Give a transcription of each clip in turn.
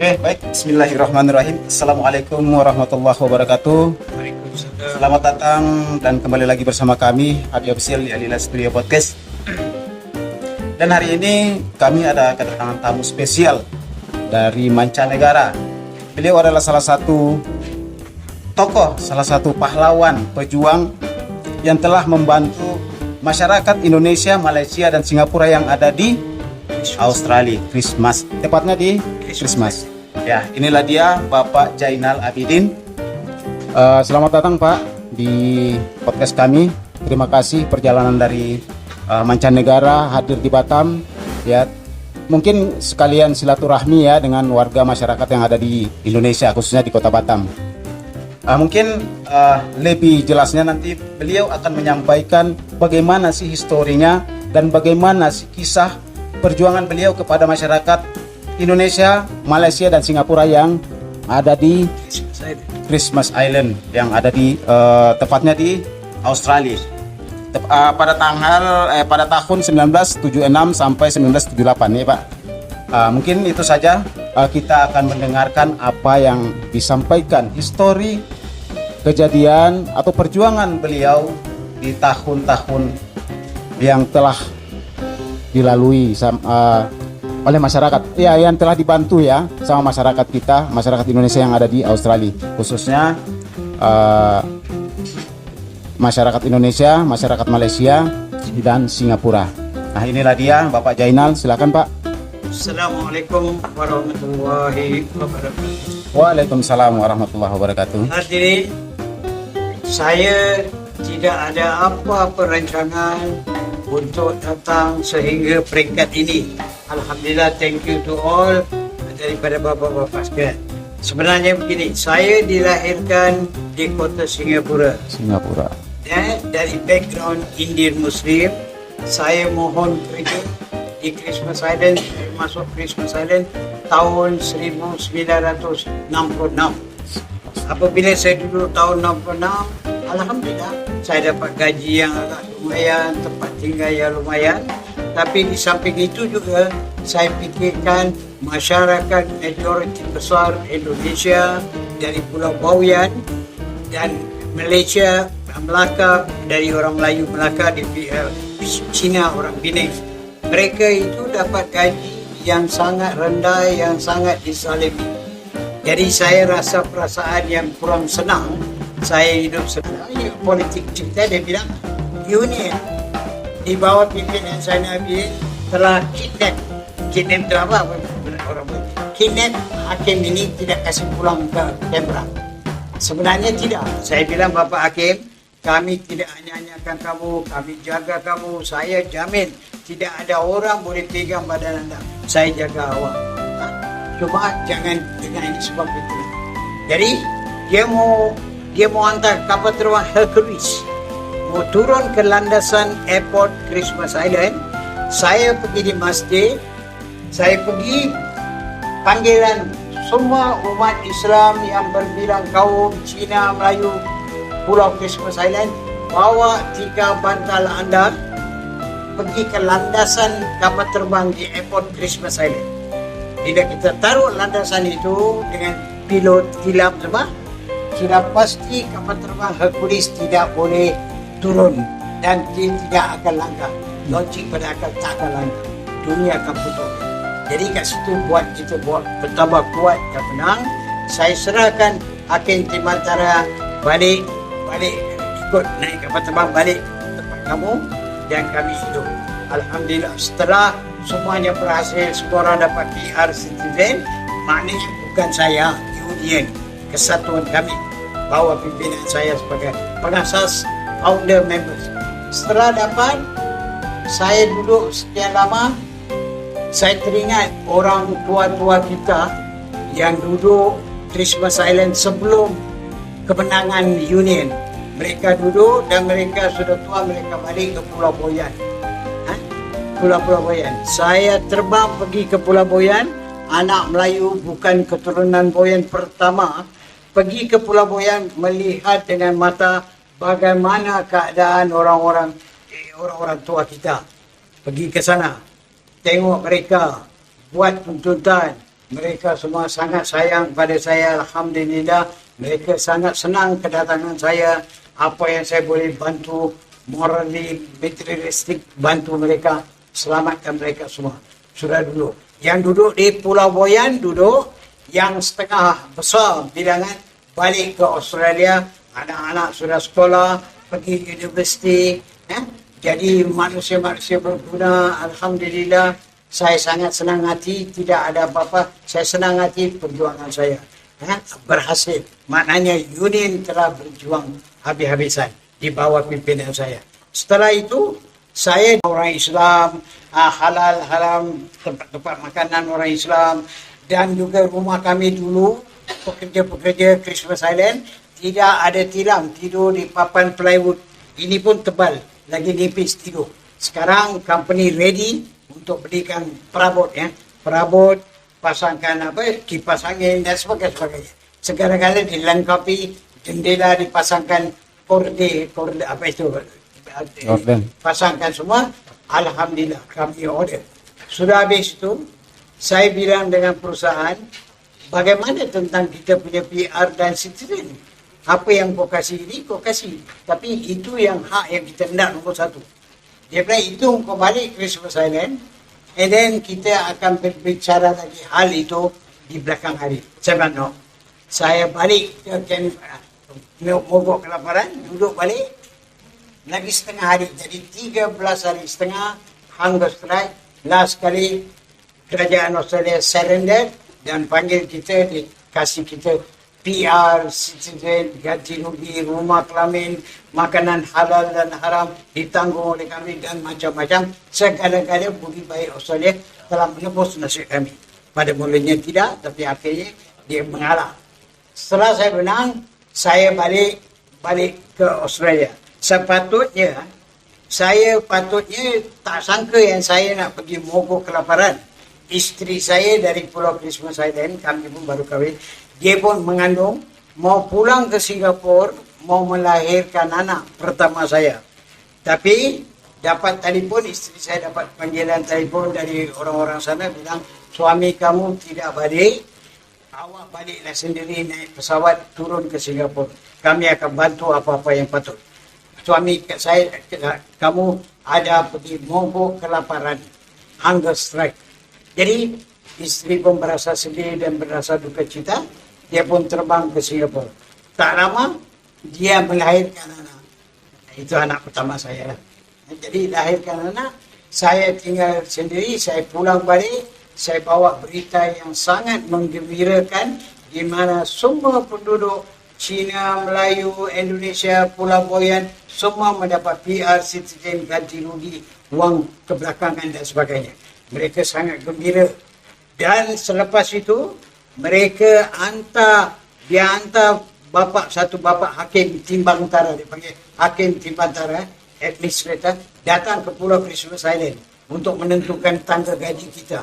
Oke, baik. Bismillahirrahmanirrahim. Assalamualaikum warahmatullahi wabarakatuh. Selamat datang dan kembali lagi bersama kami Abi Official di Alila Studio Podcast. Dan hari ini kami ada kedatangan tamu spesial dari mancanegara. Beliau adalah salah satu tokoh, salah satu pahlawan pejuang yang telah membantu masyarakat Indonesia, Malaysia, dan Singapura yang ada di Australia. Christmas, tepatnya di Christmas. Ya, inilah dia Bapak Jainal Abidin. Selamat datang Pak di podcast kami. Terima kasih perjalanan dari mancanegara hadir di Batam. Ya, mungkin sekalian silaturahmi ya dengan warga masyarakat yang ada di Indonesia, khususnya di Kota Batam. Mungkin lebih jelasnya nanti beliau akan menyampaikan bagaimana sih historinya dan bagaimana sih kisah perjuangan beliau kepada masyarakat Indonesia, Malaysia, dan Singapura yang ada di Christmas Island yang ada di tepatnya di Australia. Pada tahun 1976 sampai 1978 ya Pak. Mungkin itu saja. Kita akan mendengarkan apa yang disampaikan histori kejadian atau perjuangan beliau di tahun-tahun yang telah dilalui oleh masyarakat ya, yang telah dibantu ya sama masyarakat kita, masyarakat Indonesia yang ada di Australia, khususnya masyarakat Indonesia, masyarakat Malaysia, dan Singapura. Nah, inilah dia Bapak Jainal, silakan Pak. Assalamualaikum warahmatullahi wabarakatuh. Waalaikumsalam warahmatullahi wabarakatuh. Hadirin, saya tidak ada apa-apa rancangan untuk datang sehingga peringkat ini. Alhamdulillah, thank you to all daripada bapak-bapak sekalian. Sebenarnya begini, saya dilahirkan di kota Singapura. Dan dari background Indian Muslim, saya mohon kerja di Christmas Island, masuk Christmas Island tahun 1966. Apabila saya duduk tahun 66, Alhamdulillah saya dapat gaji yang agak lumayan, tempat tinggal yang lumayan. Tapi di samping itu juga saya fikirkan masyarakat majoriti besar Indonesia dari Pulau Bawean dan Malaysia, Melaka, dari orang Melayu Melaka, di Cina orang Penang. Mereka itu dapat gaji yang sangat rendah, yang sangat disalimi. Jadi saya rasa perasaan yang kurang senang. Saya hidup senang. Politik cerita, dia bilang union di bawah pimpinan saya Nabi telah kidnap itu apa orang kidnap hakim ini, tidak kasih pulang ke Canberra. Sebenarnya tidak. Saya bilang, Bapak Hakim, kami tidak hanya-hanyakan kamu, kami jaga kamu. Saya jamin tidak ada orang boleh pegang badan anda. Saya jaga awak. Cuma jangan dengan ini sebab itu. Jadi dia mau hantar kapal terbang Hercules, mau turun ke landasan airport Christmas Island. Saya pergi di masjid, saya pergi panggilan semua umat Islam yang berbilang kaum Cina, Melayu, Pulau Christmas Island, bawa 3 bantal anda pergi ke landasan kapal terbang di airport Christmas Island. Tidak kita taruh landasan itu dengan pilot kilap semua, sudah pasti kapal terbang Hercules tidak boleh turun dan tidak akan langkah. Logik pada akal tak akan langkah. Dunia akan putus. Jadi kat situ kita buat bertambah kuat dan menang. Saya serahkan Hakim Timantara balik ikut naik kapal terbang balik tempat kamu dan kami hidup. Alhamdulillah, setelah semuanya berhasil, semua orang dapat PR citizen, maknanya bukan saya, union, kesatuan kami, bawa pimpinan saya sebagai pengasas, founder members. Setelah dapat, saya duduk sekian lama, saya teringat orang tua-tua kita yang duduk Christmas Island sebelum kemenangan union. Mereka duduk dan mereka sudah tua, mereka balik ke Pulau Boyan. Pulau Boyan. Saya terbang pergi ke Pulau Boyan. Anak Melayu bukan keturunan Boyan pertama. Pergi ke Pulau Boyan melihat dengan mata bagaimana keadaan orang-orang tua kita. Pergi ke sana. Tengok mereka buat tuntutan. Mereka semua sangat sayang pada saya. Alhamdulillah. Mereka sangat senang kedatangan saya. Apa yang saya boleh bantu, morally, materialistik, bantu mereka, selamatkan mereka semua. Sudah dulu. Yang duduk di Pulau Boyan, duduk. Yang setengah besar bilangan balik ke Australia. Anak-anak sudah sekolah, pergi universiti. Jadi manusia-manusia berguna. Alhamdulillah. Saya sangat senang hati. Tidak ada apa-apa. Saya senang hati perjuangan saya. Berhasil. Maknanya Union telah berjuang habis-habisan di bawah pimpinan saya. Setelah itu, saya orang Islam, halal, haram, tempat-tempat makanan orang Islam, dan juga rumah kami dulu, pekerja-pekerja Christmas Island, tidak ada tilam, tidur di papan plywood. Ini pun tebal, lagi nipis tidur. Sekarang company ready untuk belikan perabot, perabot, pasangkan kipas angin dan sebagainya. Segala-gala dilengkapi, jendela dipasangkan korde pasangkan semua. Alhamdulillah kami order. Sudah habis itu, saya bilang dengan perusahaan, bagaimana tentang kita punya PR dan citizen? Apa yang kau kasih ini, kau kasih. Tapi itu yang hak yang kita nak nombor satu. Dia bilang, itu kau balik Christmas Island, and then kita akan berbicara lagi hal itu di belakang hari. Saya bilang, no. Saya balik ke mogok kelaparan, duduk balik, lagi setengah hari. Jadi 13 hari setengah, hunger strike. Last kali, kerajaan Australia surrender dan panggil kita, kasih kita PR, citizen, gaji rugi, rumah kelamin, makanan halal dan haram ditanggung oleh kami dan macam-macam. Segala-gala budi baik Australia telah menebus nasib kami. Pada mulanya tidak, tapi akhirnya dia mengalah. Setelah saya menang, saya balik ke Australia. Saya patutnya tak sangka yang saya nak pergi mogok kelaparan. Isteri saya dari Pulau Christmas Island, kami pun baru kahwin. Dia pun mengandung, mau pulang ke Singapura, mau melahirkan anak pertama saya. Tapi dapat telefon, isteri saya dapat panggilan telefon dari orang-orang sana bilang, suami kamu tidak balik, awak baliklah sendiri naik pesawat turun ke Singapura. Kami akan bantu apa-apa yang patut. Suami saya, kamu ada pergi mogok kelaparan, hunger strike. Jadi isteri pun berasa sedih dan berasa duka cita. Dia pun terbang ke Singapura. Tak lama, dia melahirkan anak. Itu anak pertama saya. Jadi lahirkan anak, saya tinggal sendiri, saya pulang balik, saya bawa berita yang sangat menggembirakan di mana semua penduduk Cina, Melayu, Indonesia, Pulau Boyan, semua mendapat PR, citizen, ganti rugi, wang kebelakangan dan sebagainya. Mereka sangat gembira. Dan selepas itu, mereka hantar satu bapak hakim timbang utara, dia panggil hakim timbang utara, administrator, datang ke Pulau Christmas Island untuk menentukan tangga gaji kita.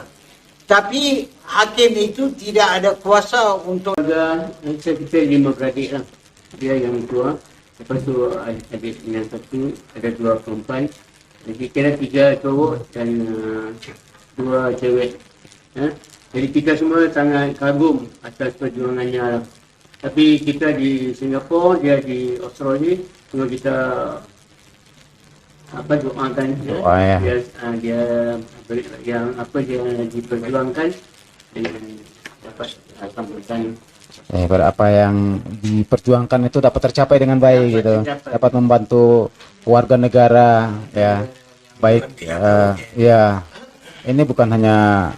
Tapi hakim itu tidak ada kuasa untuk... Kita 5 beradik lah. Dia yang tua. Lepas tu adik yang satu, ada 2 perempuan. Jadi kira 3 cowok dan 2 cewek. Jadi kita semua sangat kagum atas perjuangannya lah. Tapi kita di Singapura, dia di Australia. Cuma kita doakan dia yang dia diperjuangkan dengan dapat sambutan. Pada apa yang diperjuangkan itu dapat tercapai dengan baik gitu. Dapat membantu warga negara ya. Baik ya. Ini bukan hanya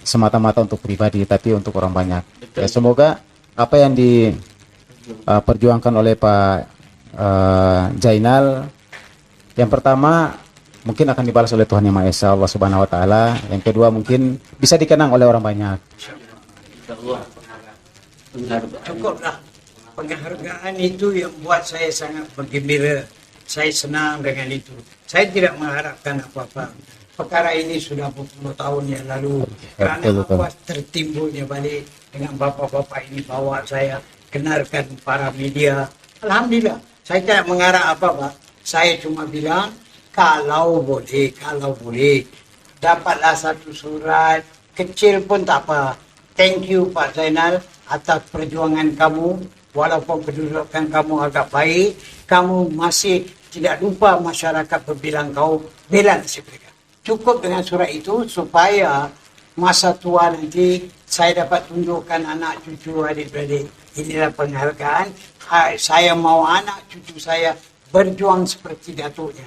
semata-mata untuk pribadi tapi untuk orang banyak. Ya, semoga apa yang diperjuangkan oleh Pak Jainal, yang pertama mungkin akan dibalas oleh Tuhan Yang Maha Esa, Allah Subhanahu wa taala. Yang kedua mungkin bisa dikenang oleh orang banyak. Cukuplah. Penghargaan itu yang buat saya sangat bergembira. Saya senang dengan itu. Saya tidak mengharapkan apa-apa. Perkara ini sudah berpuluh tahun yang lalu. Kerana apa tertimbulnya balik dengan bapak-bapak ini bawa saya kenalkan para media. Alhamdulillah. Saya tidak mengharap apa-apa. Saya cuma bilang, kalau boleh, dapatlah satu surat kecil pun tak apa. Thank you Pak Zainal atas perjuangan kamu. Walaupun kedudukan kamu agak baik, kamu masih tidak lupa masyarakat berbilang kau bela nasib mereka. Cukup dengan surat itu supaya masa tua nanti saya dapat tunjukkan anak cucu adik-beradik. Inilah penghargaan. Saya mau anak cucu saya berjuang seperti datuknya.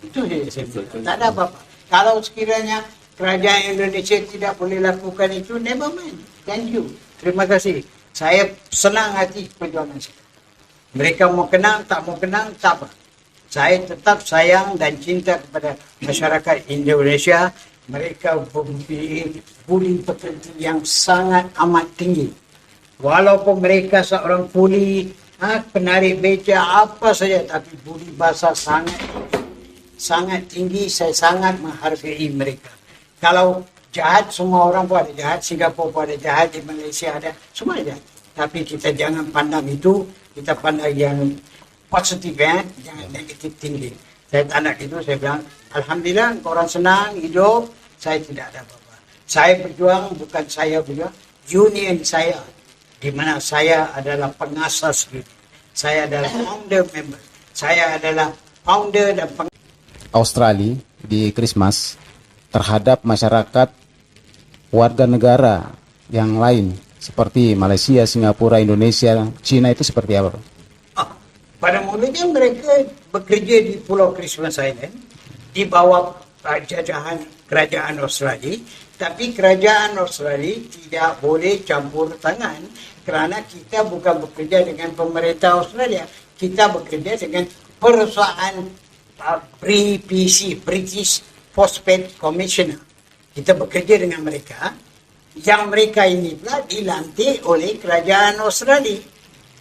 Itu saja saya bilang. Tak ada apa-apa. Kalau sekiranya kerajaan Indonesia tidak boleh lakukan itu, never mind. Thank you. Terima kasih. Saya senang hati perjuangan saya. Mereka mau kenang, tak mau kenang, tak apa. Saya tetap sayang dan cinta kepada masyarakat Indonesia. Mereka mempunyai budi pekerti yang sangat amat tinggi. Walaupun mereka seorang kuli, penarik beca, apa saja, tapi budi bahasa sangat tinggi. Saya sangat menghargai mereka. Kalau jahat, semua orang pun ada jahat. Singapura pun ada jahat, di Malaysia ada, semua ada jahat. Tapi kita jangan pandang itu, kita pandang yang positif, jangan negatif tinggi. Saya tak nak itu, saya bilang, Alhamdulillah, korang senang, hidup, saya tidak ada apa-apa. Saya berjuang, bukan saya berjuang, union saya, di mana saya adalah pengasas union. Saya adalah founder member. Saya adalah founder dan Australia di Christmas terhadap masyarakat warga negara yang lain seperti Malaysia, Singapura, Indonesia, China itu seperti apa? Pada mulanya mereka bekerja di Pulau Christmas Island di bawah jajahan kerajaan Australia, tapi kerajaan Australia tidak boleh campur tangan kerana kita bukan bekerja dengan pemerintah Australia, kita bekerja dengan perusahaan BPC, British Phosphate Commissioner. Kita bekerja dengan mereka, yang mereka ini pula dilantik oleh kerajaan Australia.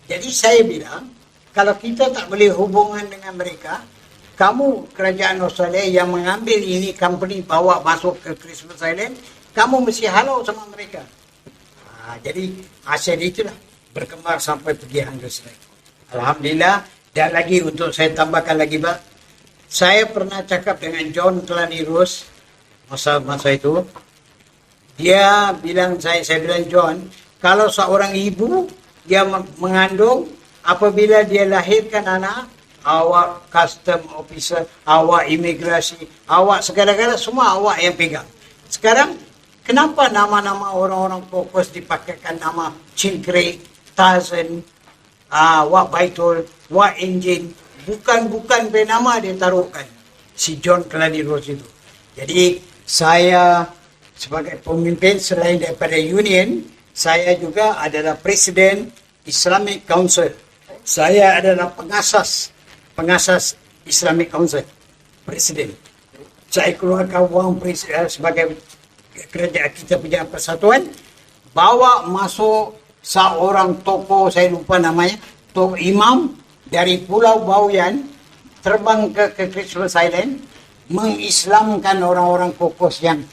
Jadi saya bilang, kalau kita tak boleh hubungan dengan mereka, kamu kerajaan Australia yang mengambil ini company bawa masuk ke Christmas Island, kamu mesti halau sama mereka. Jadi hasil itulah berkembang sampai pergi Angus. Alhamdulillah. Dan lagi untuk saya tambahkan lagi, Pak, saya pernah cakap dengan John Kelani Rose masa itu. Dia bilang saya bilang, John, kalau seorang ibu dia mengandung, apabila dia lahirkan anak, awak custom officer, awak imigrasi, awak segala-gala semua awak yang pegang. Sekarang kenapa nama-nama orang-orang fokus dipakaikan nama Cingkrik, Tarzan, Wak Baitul, Wak Engine, bukan nama dia taruhkan si John Kelani Rose itu. Jadi saya sebagai pemimpin selain daripada union, saya juga adalah Presiden Islamic Council. Saya adalah pengasas Islamic Council, Presiden. Saya keluarkan wang sebagai kerajaan kita punya persatuan, bawa masuk seorang tokoh, saya lupa namanya, tokoh imam dari Pulau Bawean, terbang ke Christmas Island, mengislamkan orang-orang kokos yang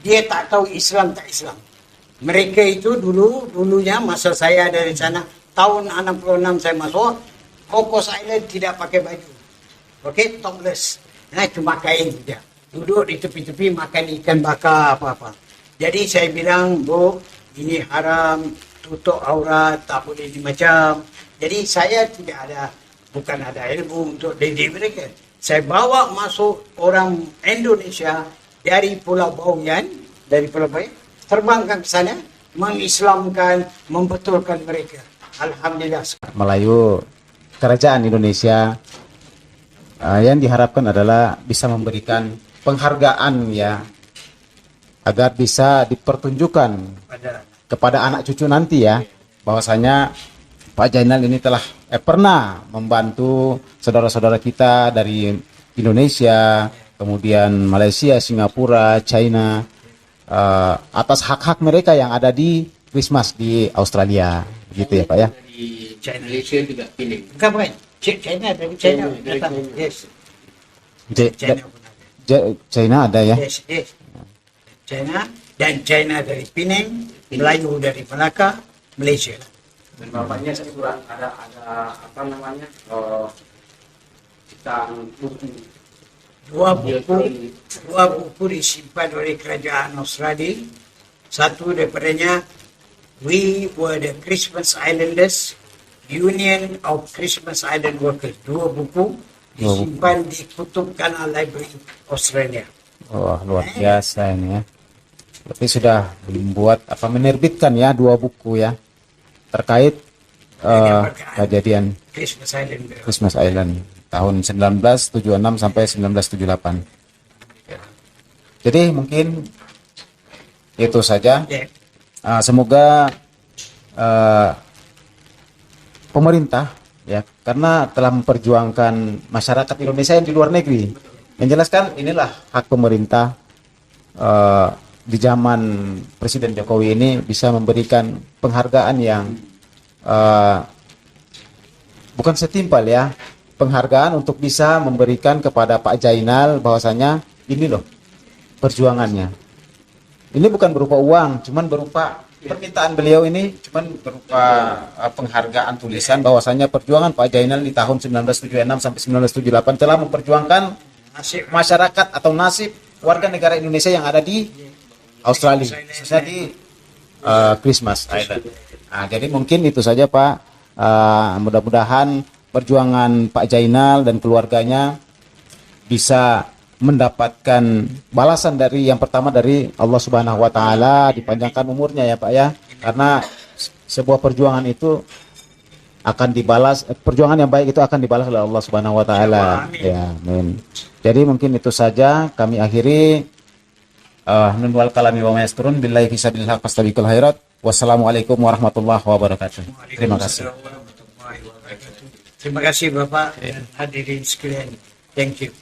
dia tak tahu Islam tak Islam. Mereka itu dulunya masa saya dari sana, tahun 66 saya masuk, Kokos Island tidak pakai baju. Okey, topless. Cuma kain saja. Duduk di tepi-tepi makan ikan bakar apa-apa. Jadi saya bilang, Bu, ini haram, tutup aurat, tak boleh macam. Jadi saya bukan ada ilmu untuk didik mereka. Saya bawa masuk orang Indonesia dari Pulau Bawean, terbangkan ke sana, mengislamkan, membetulkan mereka. Alhamdulillah. Melayu kerajaan Indonesia yang diharapkan adalah bisa memberikan penghargaan ya, agar bisa dipertunjukkan kepada anak cucu nanti ya, bahwasanya Pak Zainal ini telah pernah membantu saudara-saudara kita dari Indonesia, kemudian Malaysia, Singapura, China, atas hak-hak mereka yang ada di Christmas di Australia, gitu ya Pak ya. Di China, Malaysia juga pilih. Bukan. China dari China datang. Yes. China ada ya. Yes. China dan China dari Penang, Melayu dari Melaka, Malaysia. Dan bapaknya saya surat ada apa namanya tentang buku dua buku disimpan oleh kerajaan Australia. Satu daripadanya We Were the Christmas Islanders, Union of Christmas Island Workers. Dua buku disimpan di Kutub Kanal Library Australia. Wah, luar biasa ini ya. Berarti sudah membuat menerbitkan ya 2 buku ya terkait kejadian Christmas Island tahun 1976 sampai 1978. Jadi mungkin itu saja. Semoga pemerintah ya, karena telah memperjuangkan masyarakat Indonesia yang di luar negeri, menjelaskan inilah hak pemerintah di zaman Presiden Jokowi ini bisa memberikan penghargaan yang bukan setimpal ya, penghargaan untuk bisa memberikan kepada Pak Jainal bahwasanya ini loh perjuangannya. Ini bukan berupa uang, cuman berupa permintaan beliau ini cuman berupa penghargaan tulisan bahwasanya perjuangan Pak Jainal di tahun 1976 sampai 1978 telah memperjuangkan masyarakat atau nasib warga negara Indonesia yang ada di Australia, khususnya di Christmas Island. Nah, jadi mungkin itu saja Pak. Mudah-mudahan perjuangan Pak Jainal dan keluarganya bisa mendapatkan balasan dari yang pertama dari Allah Subhanahu wa taala, dipanjangkan umurnya ya Pak ya. Karena sebuah perjuangan itu akan dibalas, perjuangan yang baik itu akan dibalas oleh Allah Subhanahu wa taala. Ya, amin. Jadi mungkin itu saja kami akhiri. Nun wal kalami wa mayastrun billahi fisabilillah fastabiqul khairat. Wassalamualaikum warahmatullahi wabarakatuh. Terima kasih. Terima kasih Bapak dan hadirin sekalian. Thank you.